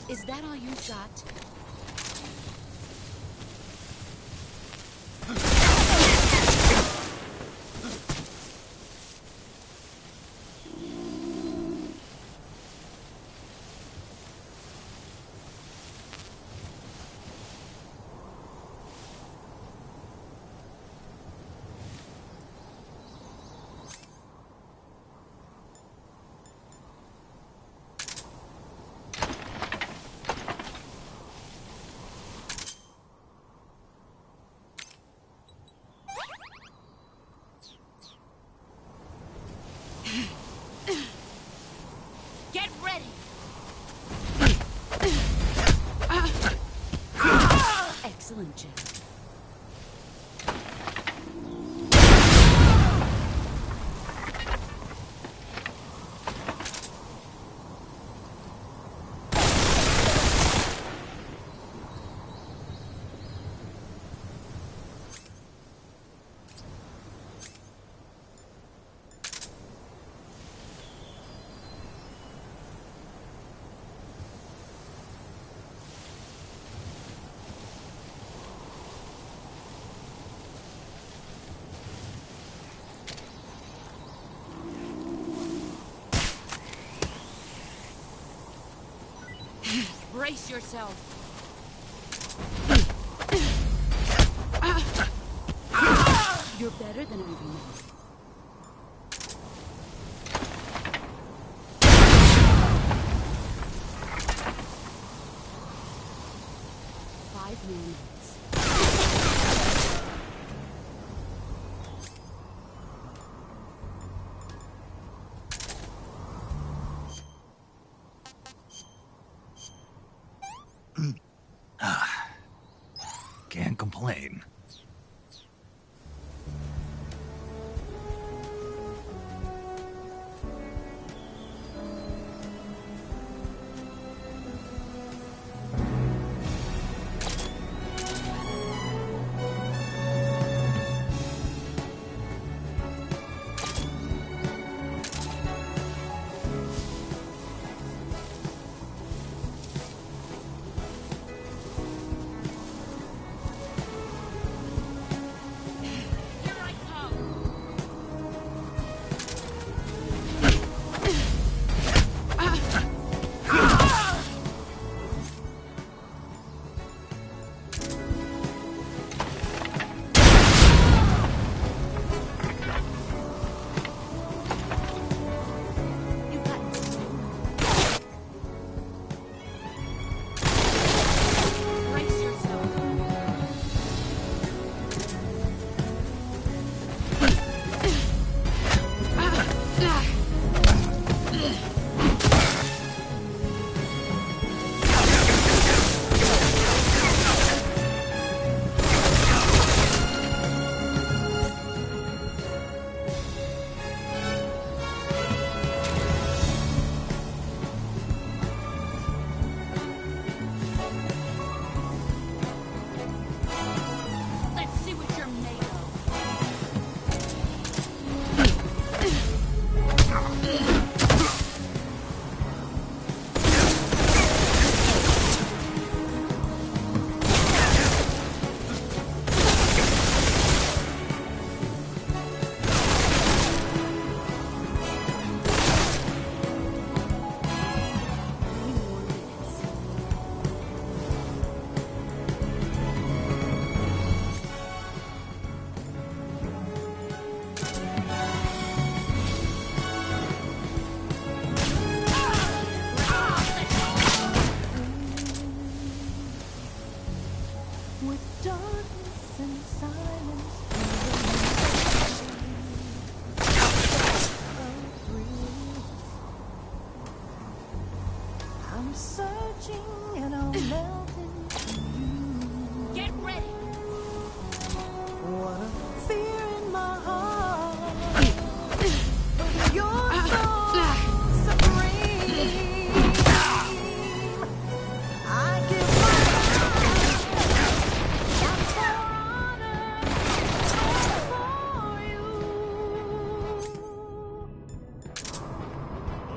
Is that all you got? Get ready! Excellent, Jim. Brace yourself. You're better than I remember. meds. Can't complain. Here I come. You've got Brace yourself. Let's see what you're made of. With darkness and silence I'm searching and I'm melting for you. Get ready. What a fear in my heart. But you're so supreme. I give my life for honor for you.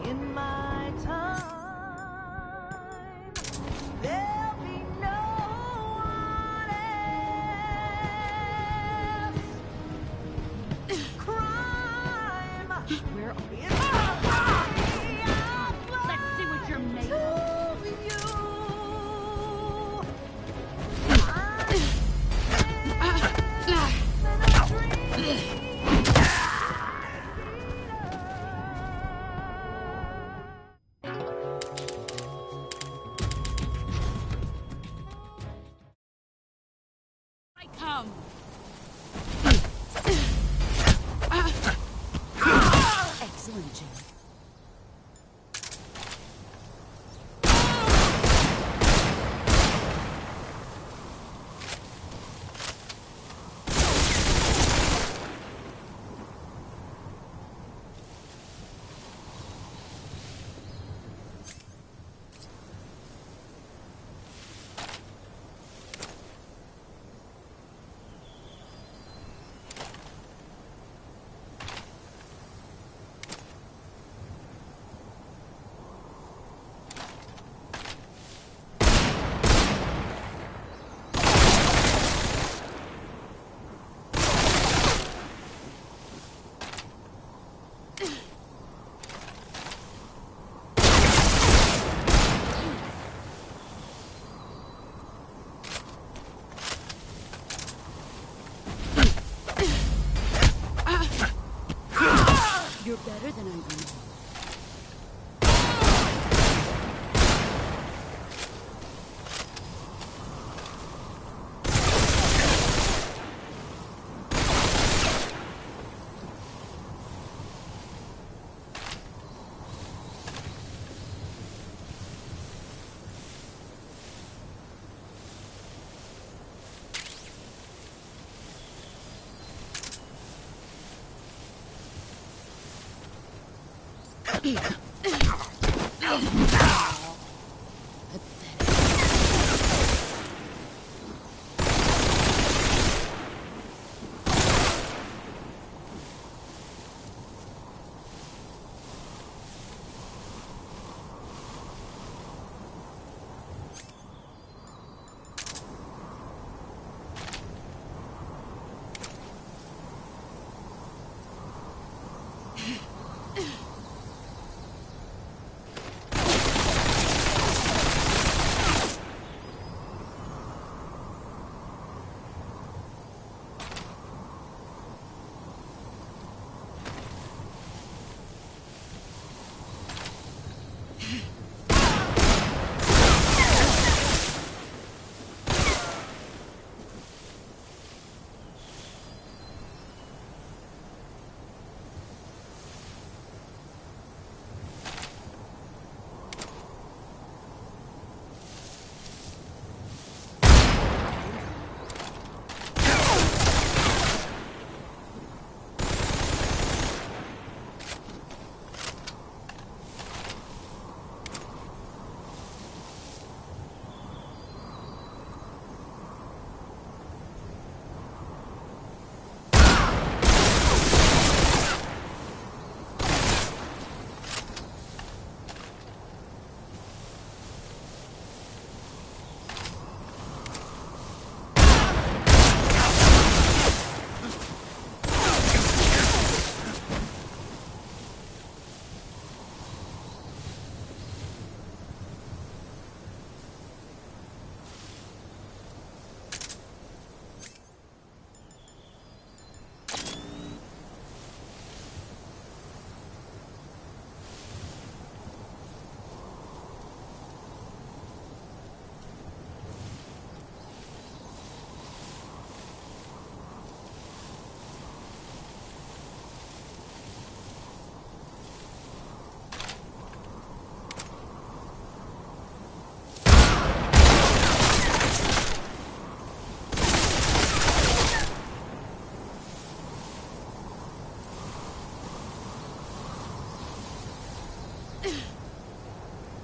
In my time, there'll be no one else. Crime. Where are It's my body. Let's see what you're made of. To you. I come. excellent, Jim? You're better than I remember.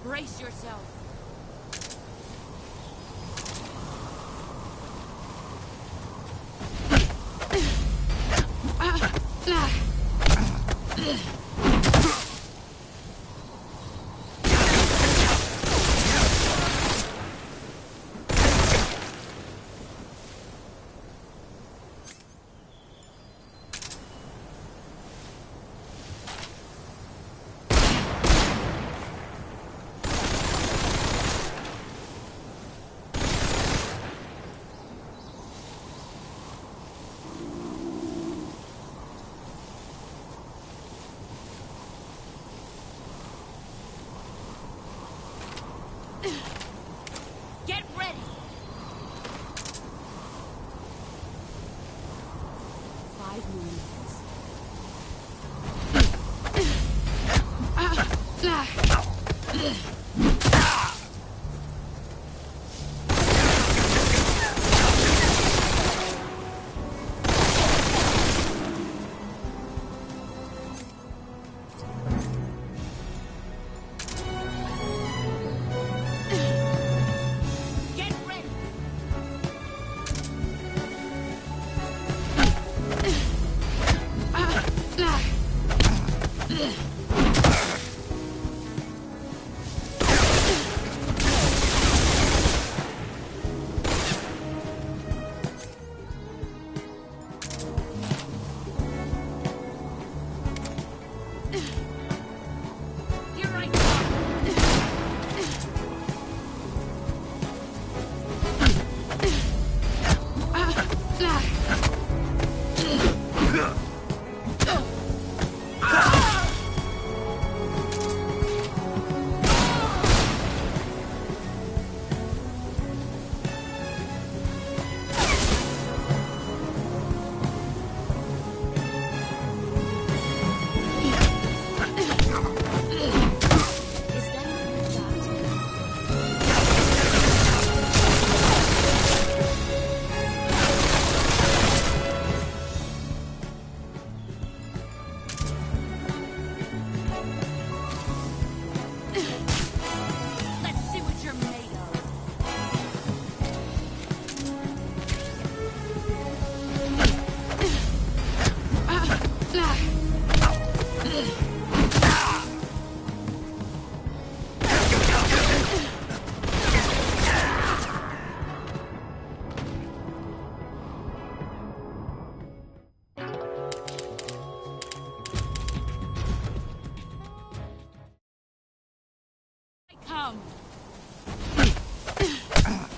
Brace yourself. Get ready! 5 more minutes.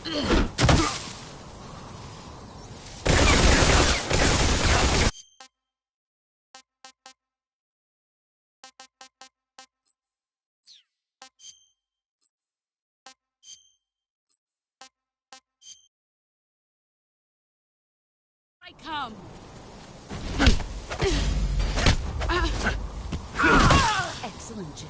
I come. Excellent, Jack.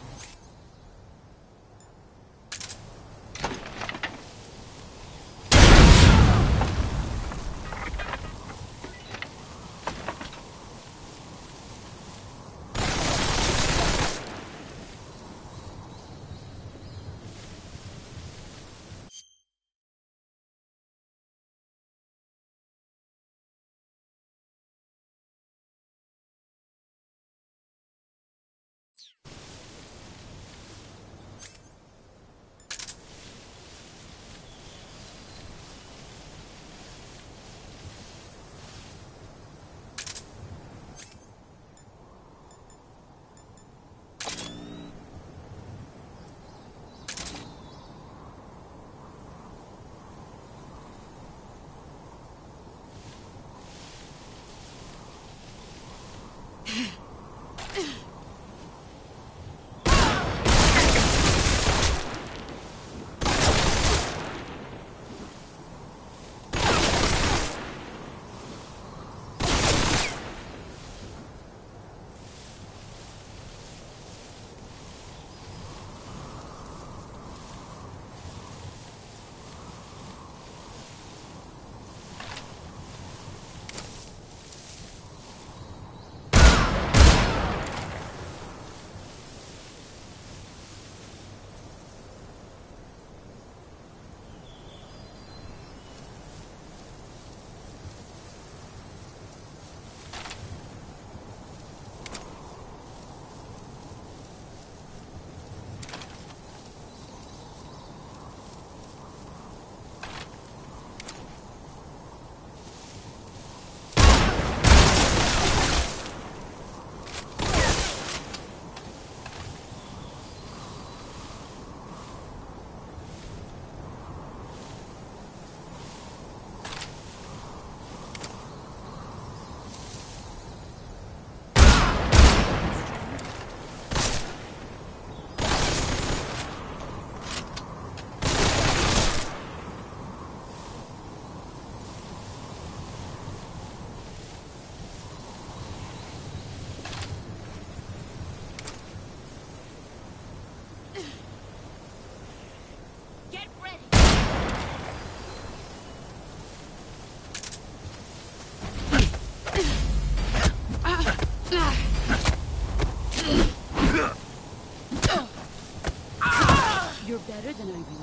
You're better than I remember.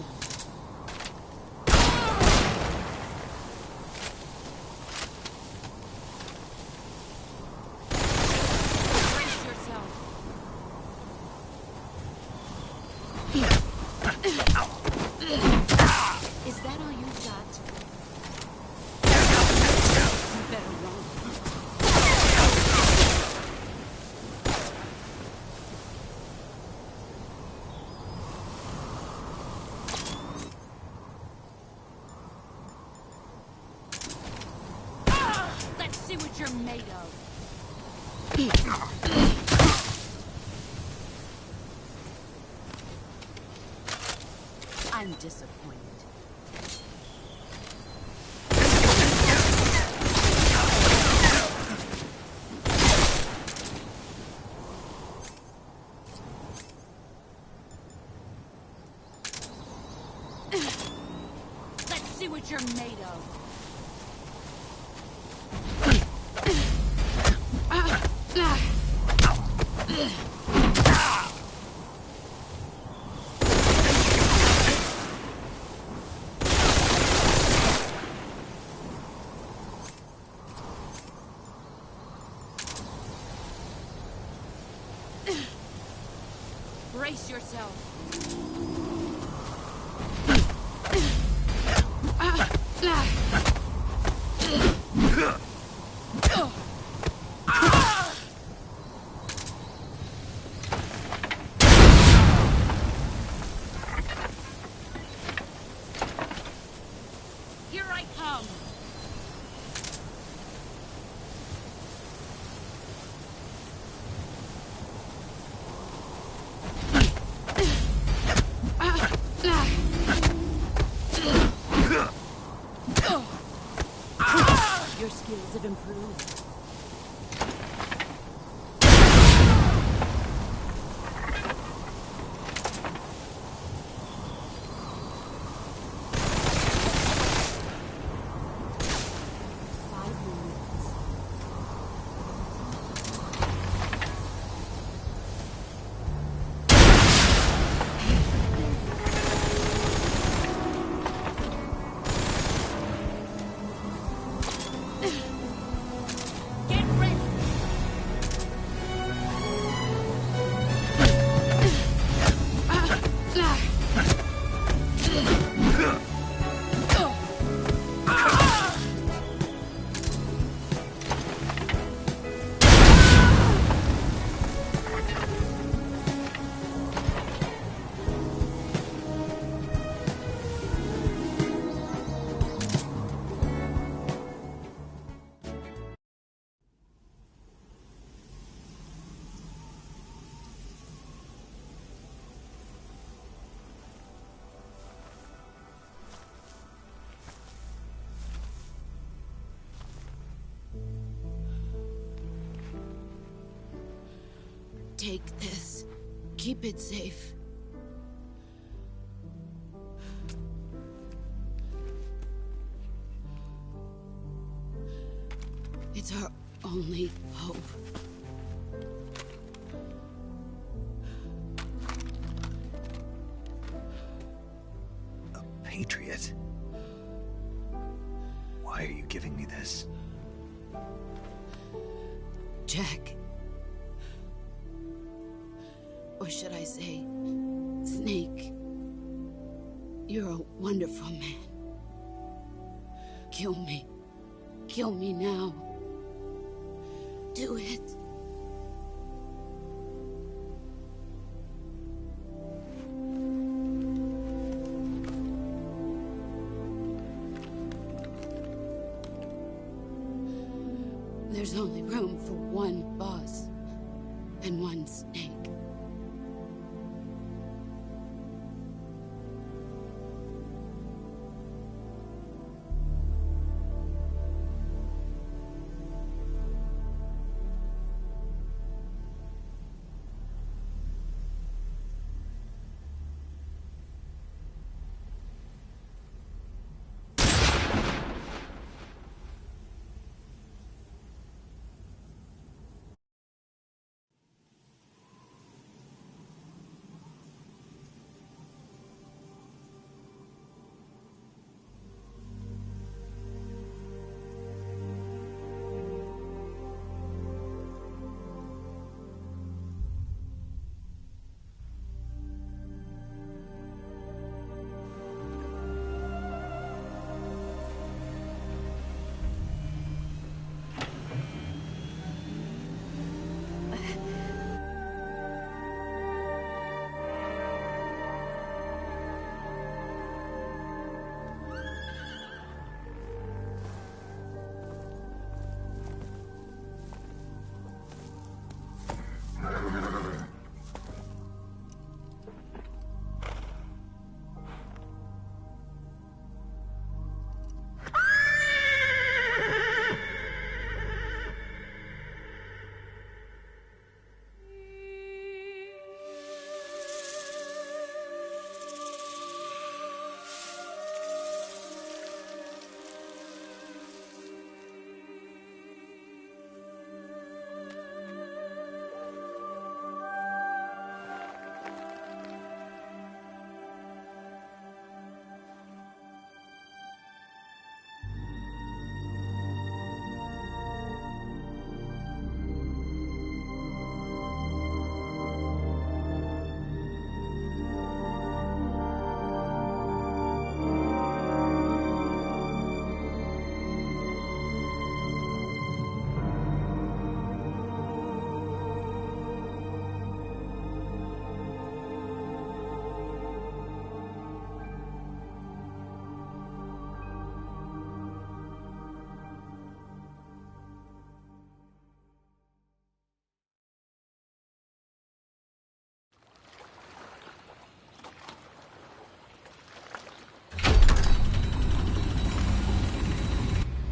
Brace yourself. Is that all you got? You better run. Let's see what you're made of. I'm disappointed. Let's see what you're made of. Brace yourself. skills have improved. Take this. Keep it safe. It's our only hope. A patriot? Why are you giving me this? Jack. Or should I say, Snake. You're a wonderful man. Kill me. Kill me now. Do it. There's only room for one boss and one Snake.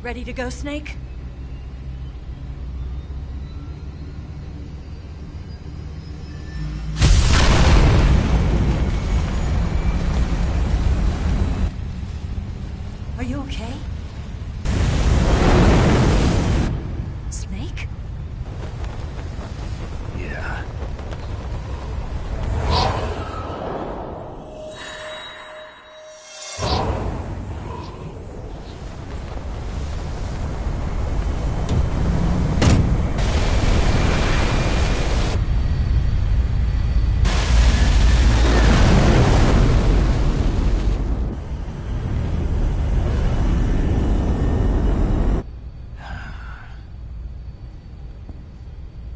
Ready to go, Snake? you okay? Snake? Yeah.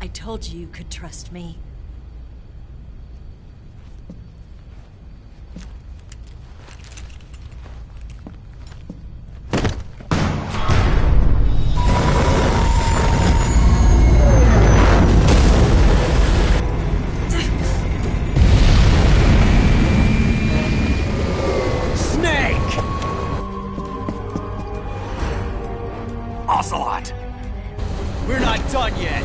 I told you you could trust me. Snake! Ocelot! We're not done yet.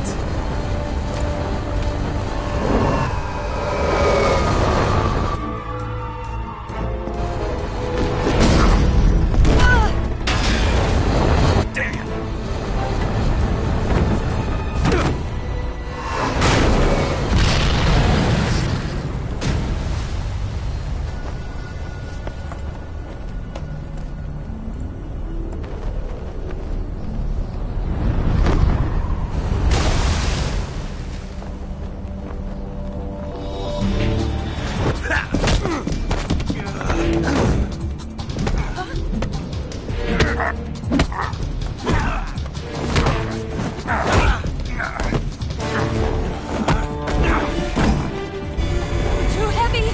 Too heavy!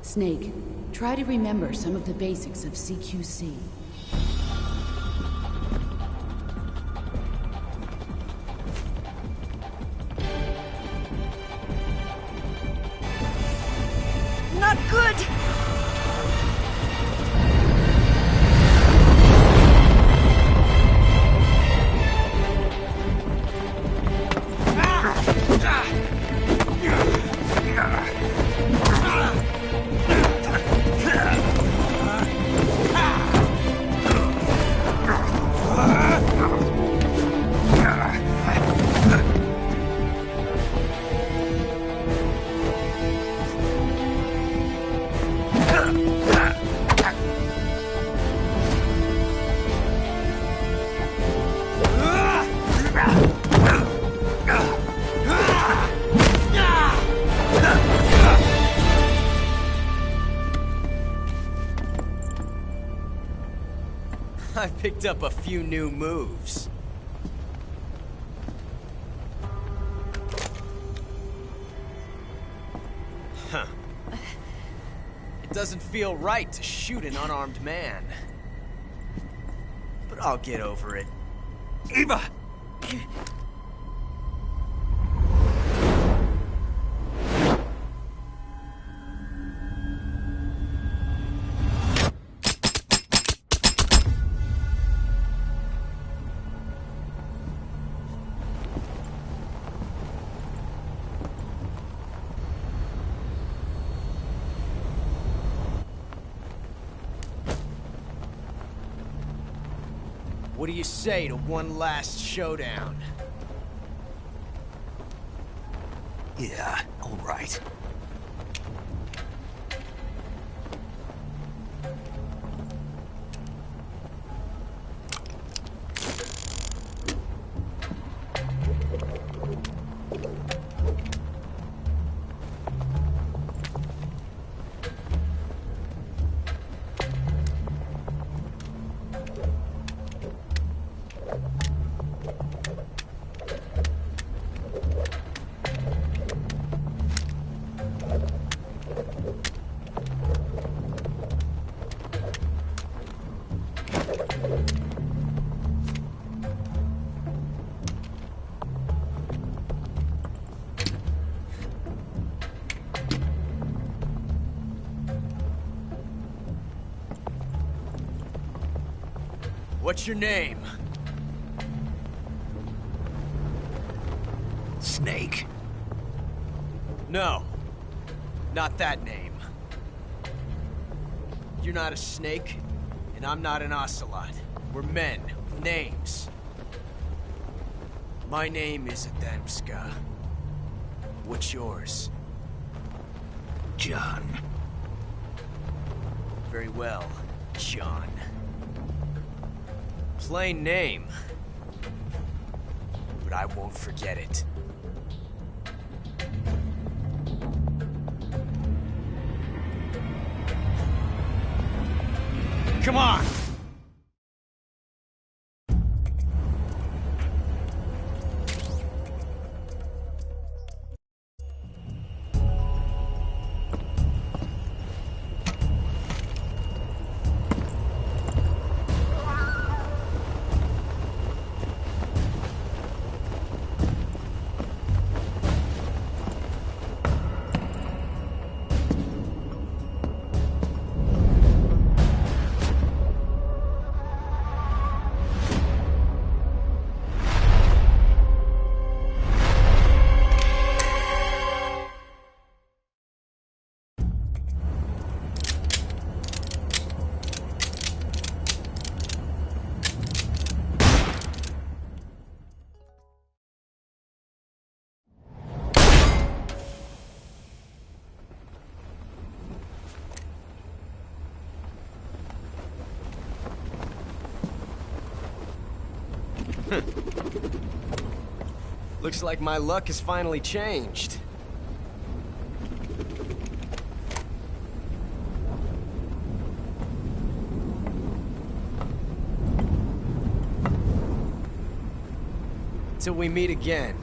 Snake, try to remember some of the basics of CQC. Not good! I picked up a few new moves. Huh. It doesn't feel right to shoot an unarmed man. But I'll get over it. Eva! What do you say to one last showdown? Yeah, all right. What's your name? Snake. No. Not that name. You're not a snake, and I'm not an ocelot. We're men with names. My name is Adamska. What's yours? John. Very well, John. Plain name. But I won't forget it. Come on! Looks like my luck has finally changed. Till we meet again,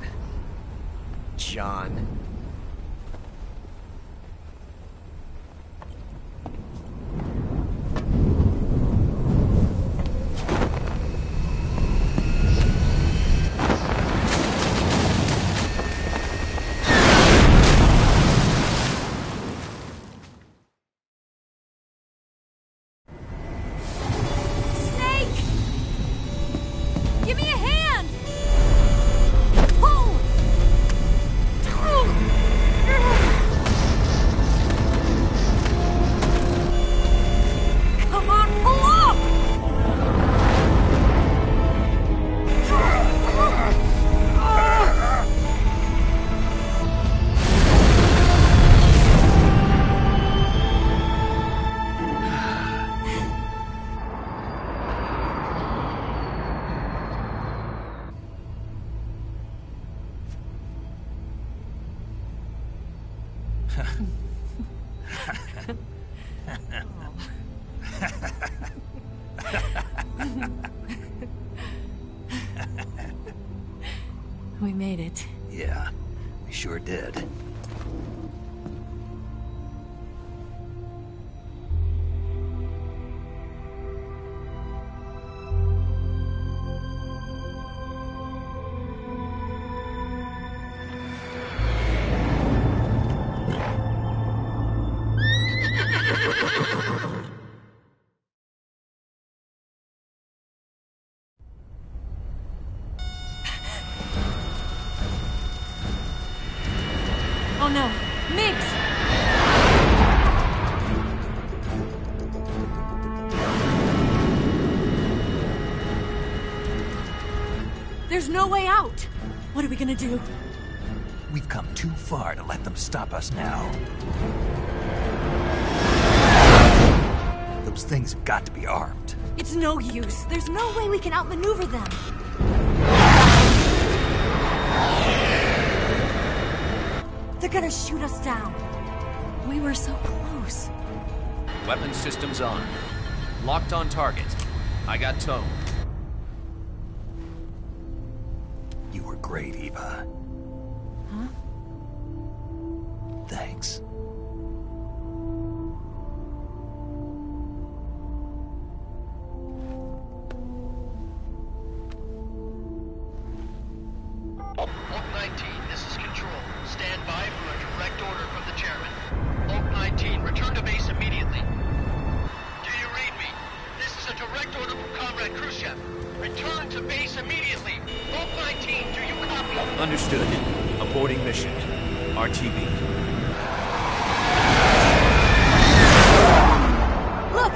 John. We made it. Yeah, we sure did. Oh no, Mix! There's no way out! What are we gonna do? We've come too far to let them stop us now. Those things have got to be armed. It's no use. There's no way we can outmaneuver them. They're gonna shoot us down. We were so close. Weapons systems on. Locked on target. I got towed. You were great, Eva. Huh? Thanks. Oak 19, this is Control. Stand by for a direct order from the chairman. Oak 19, return to base immediately. Do you read me? This is a direct order from Comrade Khrushchev. Understood. Aborting mission. RTB. Look!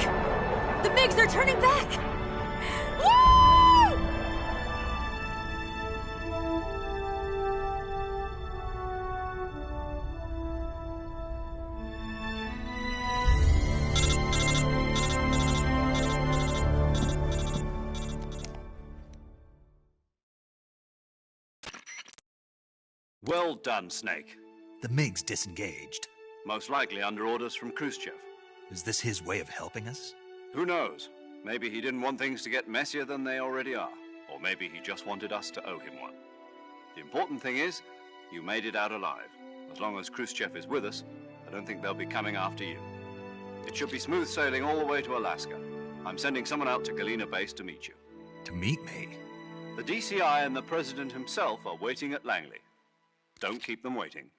The MiGs are turning back! Woo! Well done, Snake. The MiG's disengaged. Most likely under orders from Khrushchev. Is this his way of helping us? Who knows? Maybe he didn't want things to get messier than they already are. Or maybe he just wanted us to owe him one. The important thing is, you made it out alive. As long as Khrushchev is with us, I don't think they'll be coming after you. It should be smooth sailing all the way to Alaska. I'm sending someone out to Galena Base to meet you. To meet me? The DCI and the President himself are waiting at Langley. Don't keep them waiting.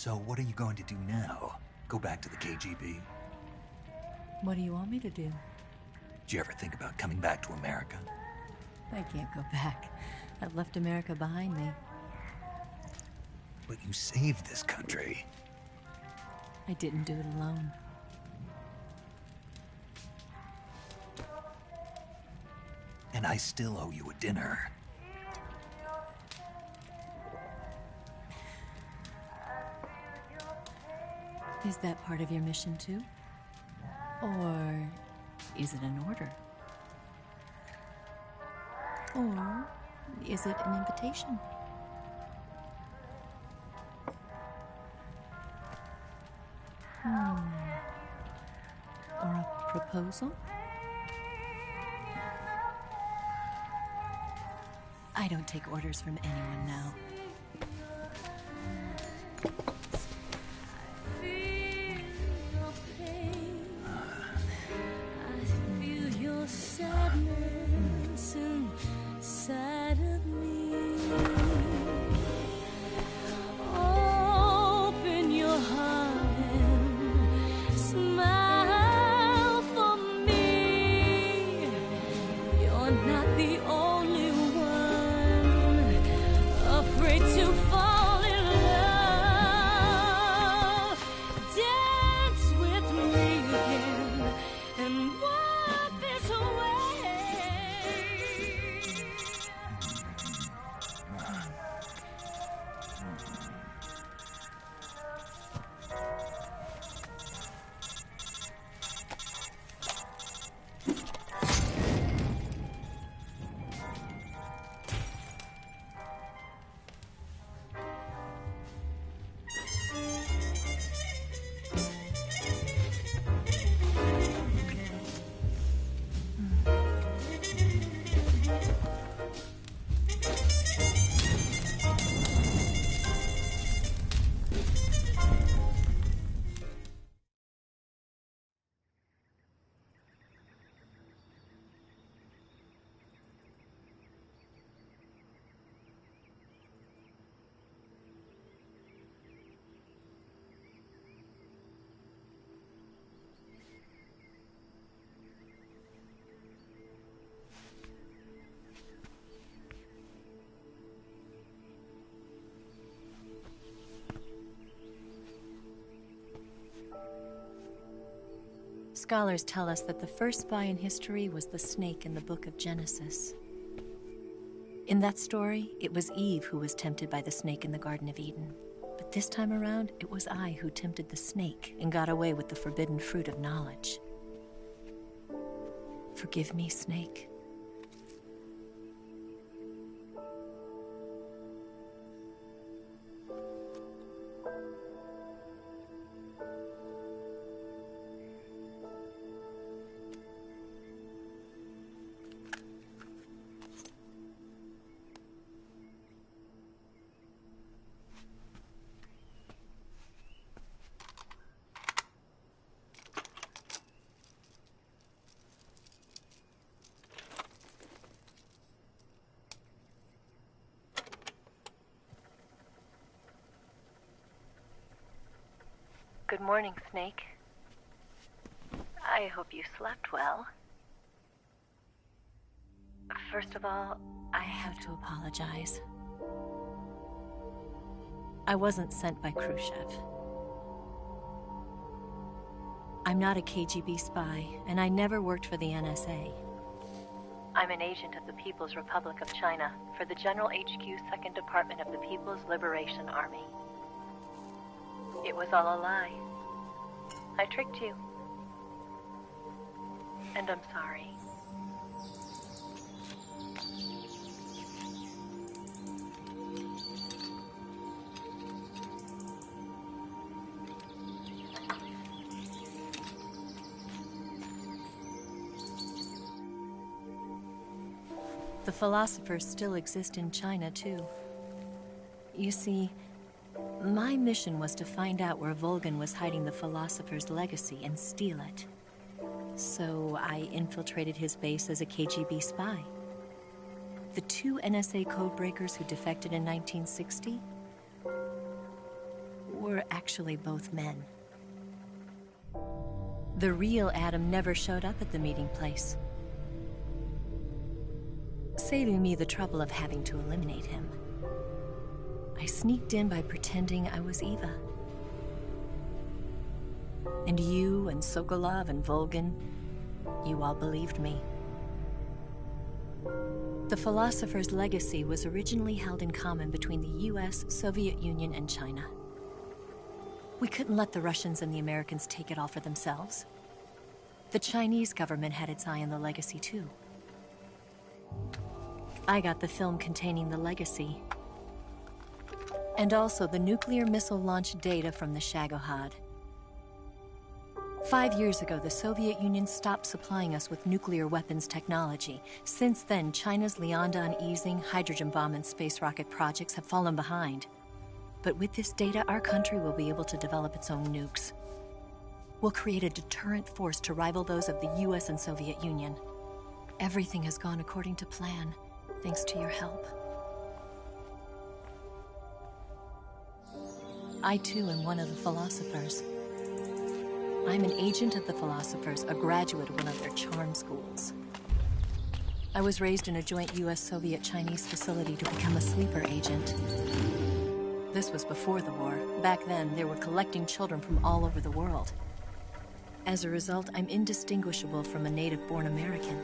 So what are you going to do now? Go back to the KGB? What do you want me to do? Did you ever think about coming back to America? I can't go back. I've left America behind me. But you saved this country. I didn't do it alone. And I still owe you a dinner. Is that part of your mission too? Or is it an order? Or is it an invitation? Or a proposal? I don't take orders from anyone now. Scholars tell us that the first spy in history was the snake in the book of Genesis. In that story, it was Eve who was tempted by the snake in the Garden of Eden. But this time around, it was I who tempted the snake and got away with the forbidden fruit of knowledge. Forgive me, Snake. Good morning, Snake. I hope you slept well. First of all, I have to apologize. I wasn't sent by Khrushchev. I'm not a KGB spy, and I never worked for the NSA. I'm an agent of the People's Republic of China for the General HQ 2nd Department of the People's Liberation Army. It was all a lie. I tricked you. And I'm sorry. The philosophers still exist in China, too. You see, my mission was to find out where Volgin was hiding the philosopher's legacy and steal it. So I infiltrated his base as a KGB spy. The 2 NSA codebreakers who defected in 1960 were actually both men. The real Adam never showed up at the meeting place, saving me the trouble of having to eliminate him. I sneaked in by pretending I was Eva. And you and Sokolov and Volgin, you all believed me. The philosopher's legacy was originally held in common between the US, Soviet Union, and China. We couldn't let the Russians and the Americans take it all for themselves. The Chinese government had its eye on the legacy, too. I got the film containing the legacy, and also the nuclear missile launch data from the Shagohod. 5 years ago, the Soviet Union stopped supplying us with nuclear weapons technology. Since then, China's Liaodong easing, hydrogen bomb, and space rocket projects have fallen behind. But with this data, our country will be able to develop its own nukes. We'll create a deterrent force to rival those of the US and Soviet Union. Everything has gone according to plan, thanks to your help. I, too, am one of the philosophers. I'm an agent of the philosophers, a graduate of one of their charm schools. I was raised in a joint US-Soviet-Chinese facility to become a sleeper agent. This was before the war. Back then, they were collecting children from all over the world. As a result, I'm indistinguishable from a native-born American.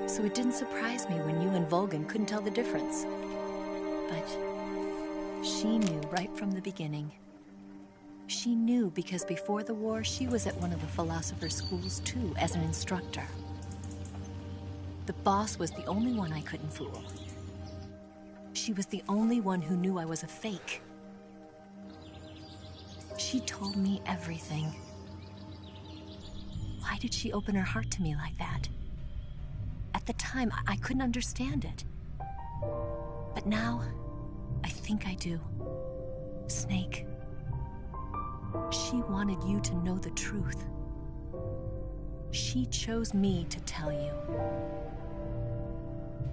So it didn't surprise me when you and Volgin couldn't tell the difference. But she knew right from the beginning. She knew because before the war, she was at one of the philosopher's schools too, as an instructor. The boss was the only one I couldn't fool. She was the only one who knew I was a fake. She told me everything. Why did she open her heart to me like that? At the time, I couldn't understand it. But now, I think I do. Snake. She wanted you to know the truth. She chose me to tell you.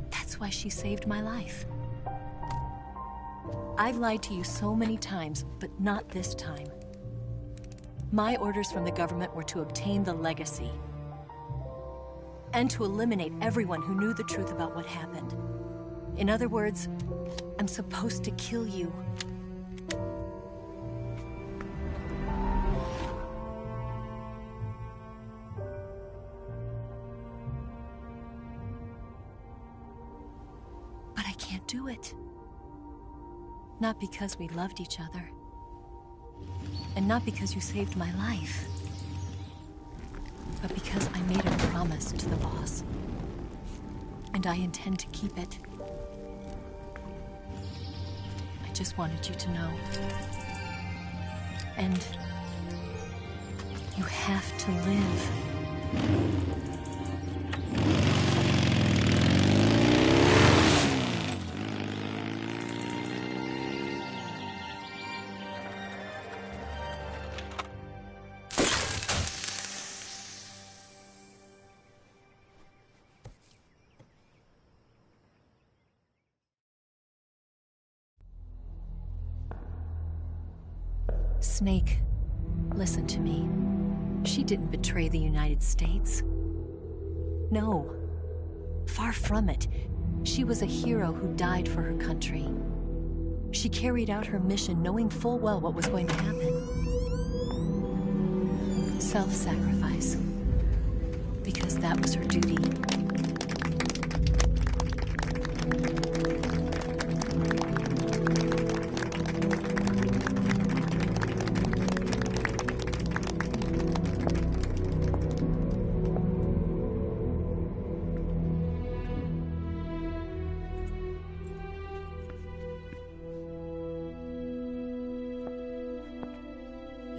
That's why she saved my life. I've lied to you so many times, but not this time. My orders from the government were to obtain the legacy and to eliminate everyone who knew the truth about what happened. In other words, I'm supposed to kill you. But I can't do it. Not because we loved each other. And not because you saved my life. But because I made a promise to the boss. And I intend to keep it. I just wanted you to know. And you have to live. Snake, listen to me. She didn't betray the United States. No. Far from it. She was a hero who died for her country. She carried out her mission knowing full well what was going to happen. Self-sacrifice. Because that was her duty.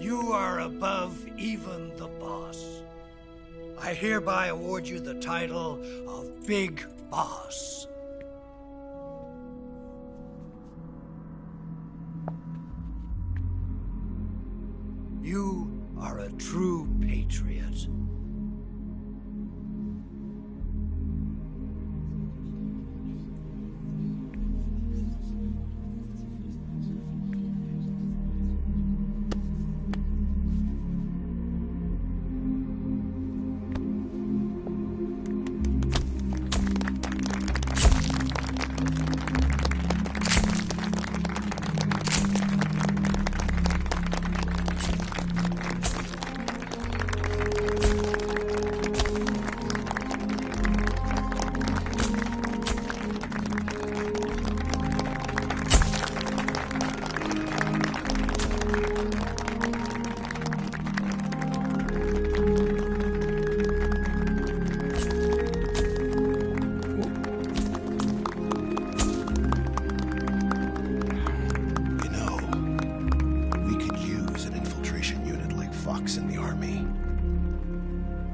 You are above even the boss. I hereby award you the title of Big Boss. You are a true patriot.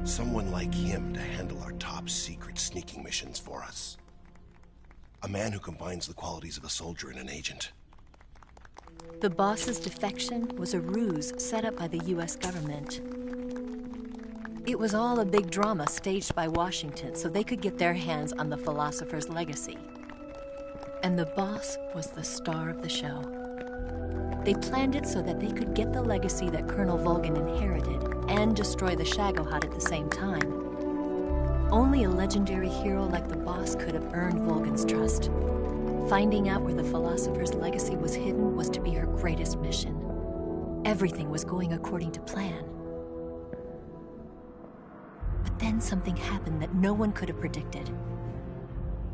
Someone like him to handle our top secret sneaking missions for us. A man who combines the qualities of a soldier and an agent. The boss's defection was a ruse set up by the US government. It was all a big drama staged by Washington so they could get their hands on the philosopher's legacy. And the boss was the star of the show. They planned it so that they could get the legacy that Colonel Volgin inherited and destroy the Shagohod at the same time. Only a legendary hero like the boss could have earned Volgin's trust. Finding out where the philosopher's legacy was hidden was to be her greatest mission. Everything was going according to plan. But then something happened that no one could have predicted.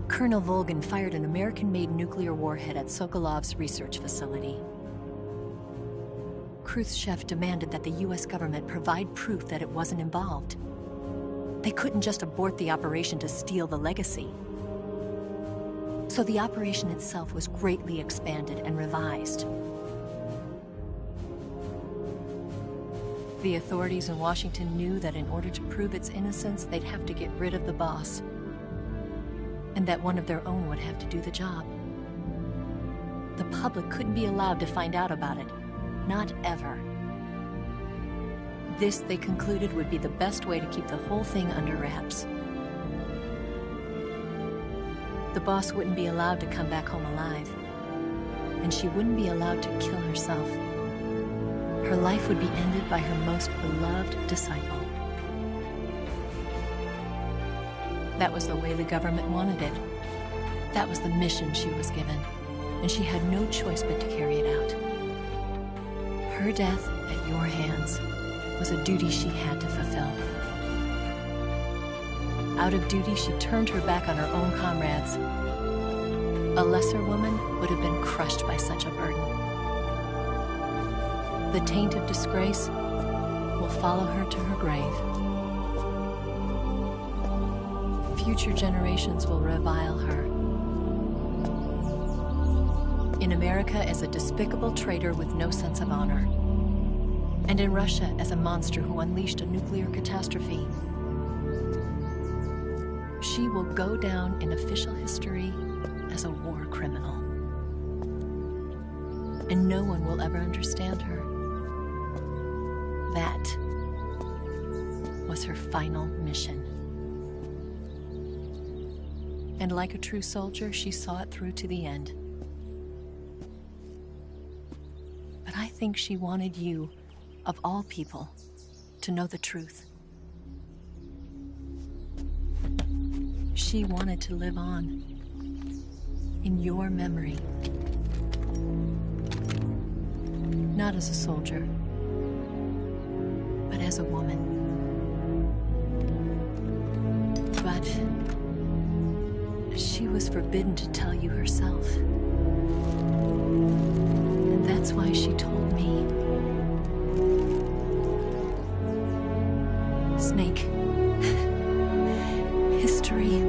Colonel Volgin fired an American-made nuclear warhead at Sokolov's research facility. Khrushchev demanded that the US government provide proof that it wasn't involved. They couldn't just abort the operation to steal the legacy. So the operation itself was greatly expanded and revised. The authorities in Washington knew that in order to prove its innocence, they'd have to get rid of the boss. And that one of their own would have to do the job. The public couldn't be allowed to find out about it. Not ever. This, they concluded, would be the best way to keep the whole thing under wraps. The boss wouldn't be allowed to come back home alive. And she wouldn't be allowed to kill herself. Her life would be ended by her most beloved disciple. That was the way the government wanted it. That was the mission she was given, and she had no choice but to carry it out. Her death at your hands was a duty she had to fulfill. Out of duty, she turned her back on her own comrades A lesser woman would have been crushed by such a burden. The taint of disgrace will follow her to her grave. Future generations will revile her. In America as a despicable traitor with no sense of honor. And in Russia as a monster who unleashed a nuclear catastrophe. She will go down in official history as a war criminal. And no one will ever understand her. That was her final mission. And like a true soldier, she saw it through to the end. But I think she wanted you, of all people, to know the truth. She wanted to live on in your memory. Not as a soldier, but as a woman. But she was forbidden to tell you herself. And that's why she told me. Snake, history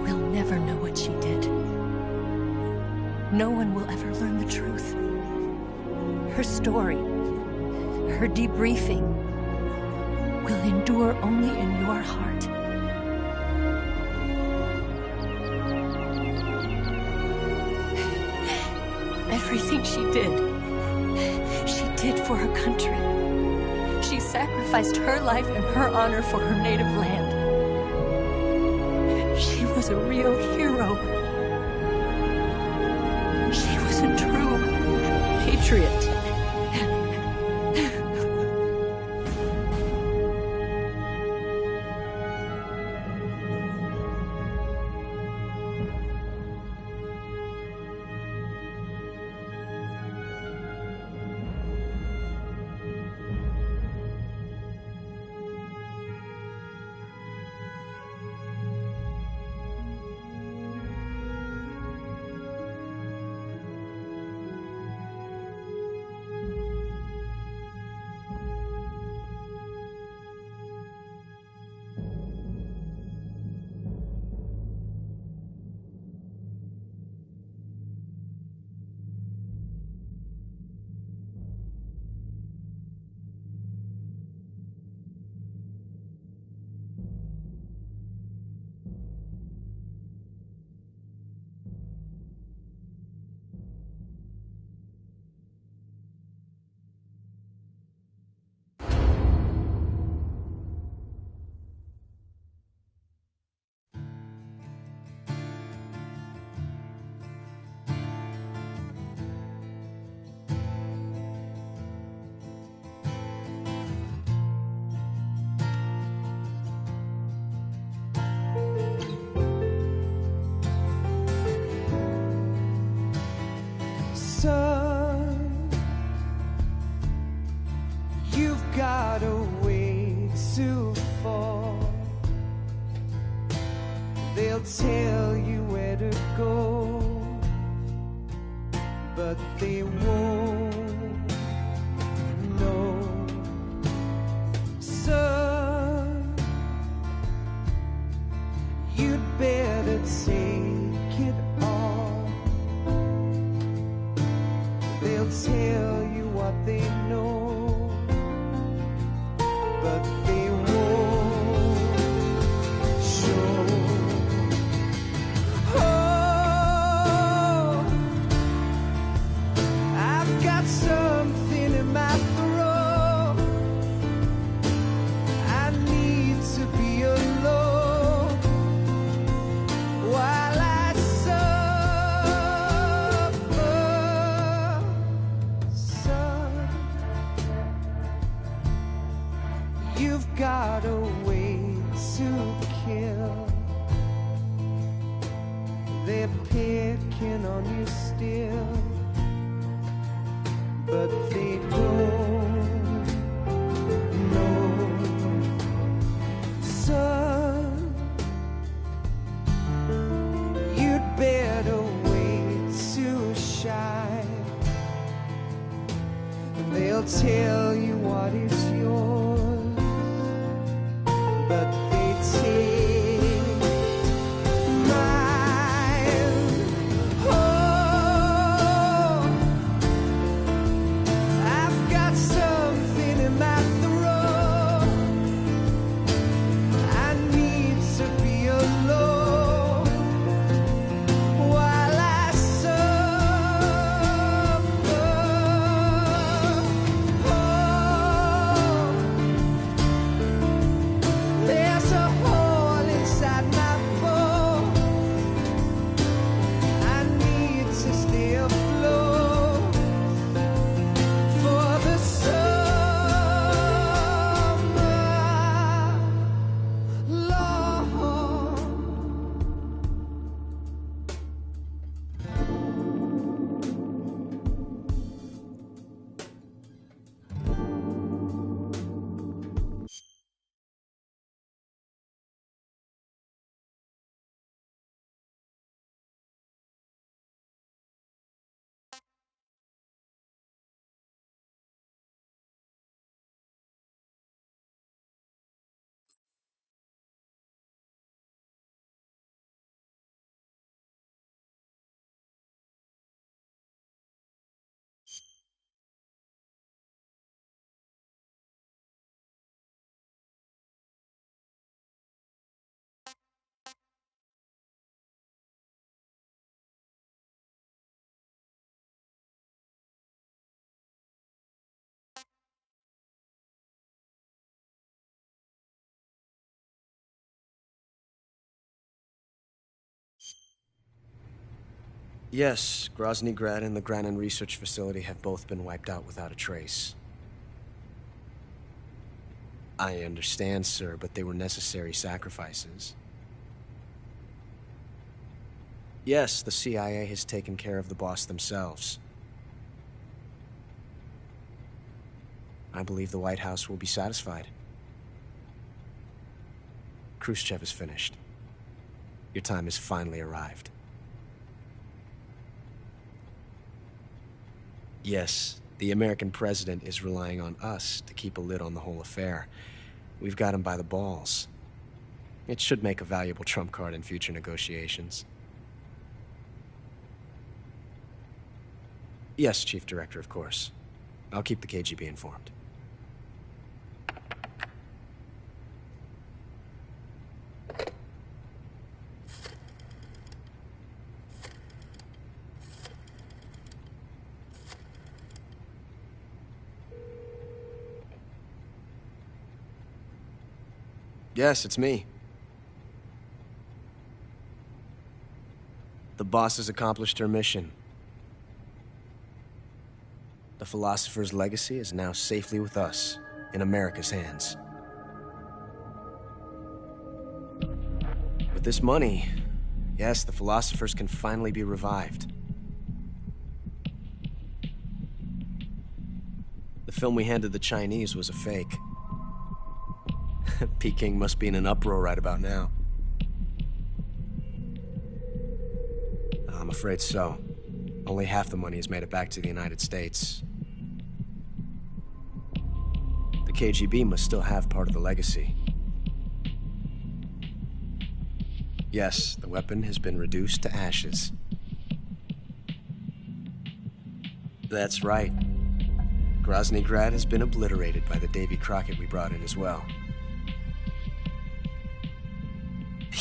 will never know what she did. No one will ever learn the truth. Her story, her debriefing, will endure only in your heart. Everything she did for her country. She sacrificed her life and her honor for her native land. She was a real hero. She was a true patriot. got a way to fall. They'll tell you where to go, but they won't know. Son, you'd better take it all. They'll tell you what they know, but they won't show. Oh, I've got something in my throat. I need to be alone while I suffer. Son, you've got a way to kill. They're picking on you still, but they don't know. Son, you'd better wait. Yes, Grozny Grad and the Granin Research Facility have both been wiped out without a trace. I understand, sir, but they were necessary sacrifices. Yes, the CIA has taken care of the boss themselves. I believe the White House will be satisfied. Khrushchev is finished. Your time has finally arrived. Yes, the American president is relying on us to keep a lid on the whole affair. We've got him by the balls. It should make a valuable trump card in future negotiations. Yes, Chief Director, of course. I'll keep the KGB informed. Yes, it's me. The boss has accomplished her mission. The Philosopher's legacy is now safely with us, in America's hands. With this money, yes, the Philosophers can finally be revived. The film we handed the Chinese was a fake. Peking must be in an uproar right about now. I'm afraid so. Only half the money has made it back to the United States. The KGB must still have part of the legacy. Yes, the weapon has been reduced to ashes. That's right. Grozny Grad has been obliterated by the Davy Crockett we brought in as well.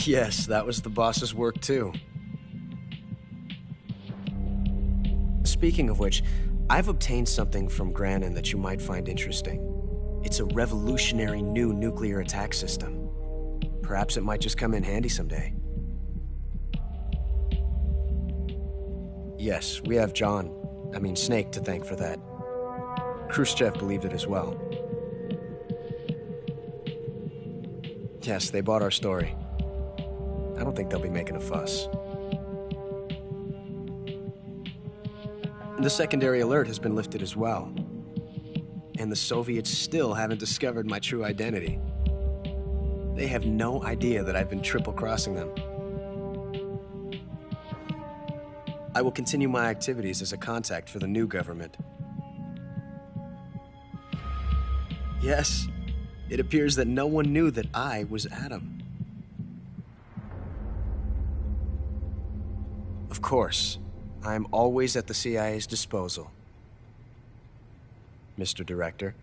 Yes, that was the boss's work too. Speaking of which, I've obtained something from Granin that you might find interesting. It's a revolutionary new nuclear attack system. Perhaps it might just come in handy someday. Yes, we have Snake to thank for that. Khrushchev believed it as well. Yes, they bought our story. I don't think they'll be making a fuss. The secondary alert has been lifted as well. And the Soviets still haven't discovered my true identity. They have no idea that I've been triple-crossing them. I will continue my activities as a contact for the new government. Yes, it appears that no one knew that I was Adam. Of course, I'm always at the CIA's disposal, Mr. Director.